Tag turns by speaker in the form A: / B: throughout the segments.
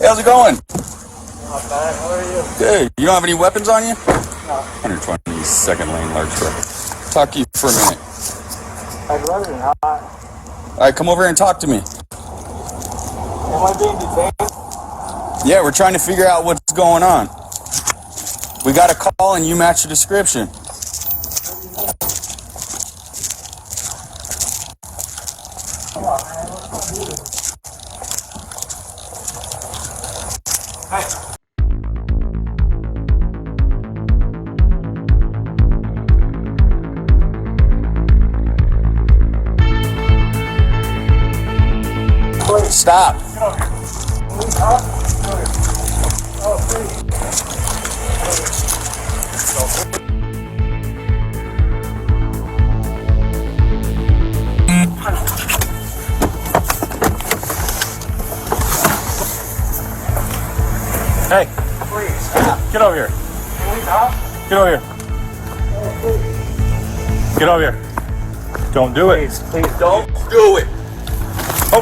A: How's it going?
B: Not bad. How are you?
A: Good. You don't have any weapons on you?
B: No.
A: 122nd lane, large truck. Talk to you for a minute.
B: I'd rather not.
A: All right, come over here and talk to me.
B: Am I being detained?
A: Yeah, we're trying to figure out what's going on. We got a call and you match the description.
B: Come on, man. Let's go do this. Hey.
A: Stop.
B: Get over here. Please, huh? Get over here. Oh, please.
C: Hey,
B: Please, stop.
C: get over here.
B: Please, huh?
C: Get over here.
B: Oh, please.
C: Get over here. Don't do it.
B: Please don't do it.
C: Oh.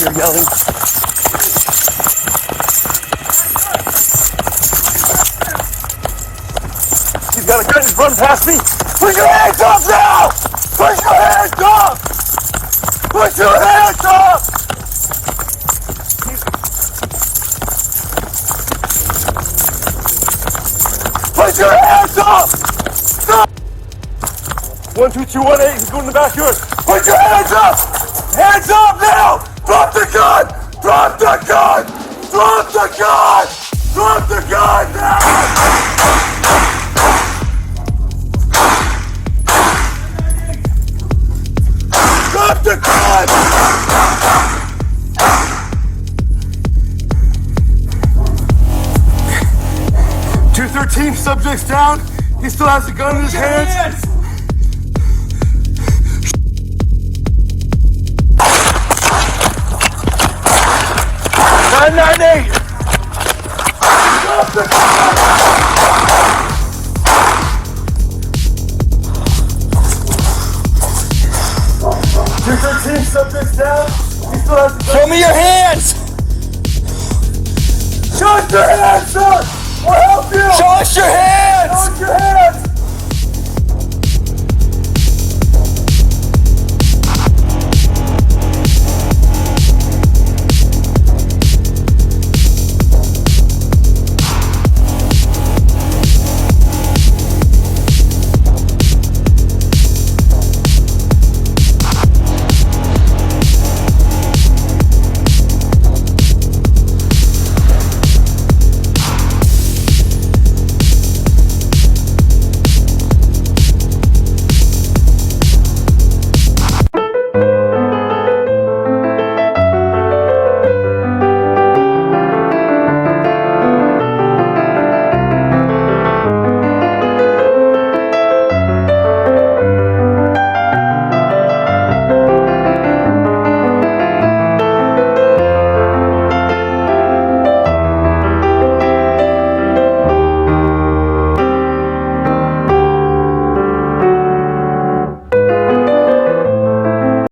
B: You're yelling.
C: He's got a gun. He's running past me. Put your hands up now! Put your hands up! Put your hands up! Put your hands up! Stop! 12218. He's going in the backyard. Put your hands up! Hands up now! Drop the gun! Drop the gun! Drop the gun! Drop the gun now! Drop the gun! 213, subject's down. He still has the gun in his hands. 998! Drop the gun! 213, subject's down. He still has the gun.
A: Show me your hands!
C: Show us your hands, son! We'll help you!
A: Show us your hands!
C: Show us your hands!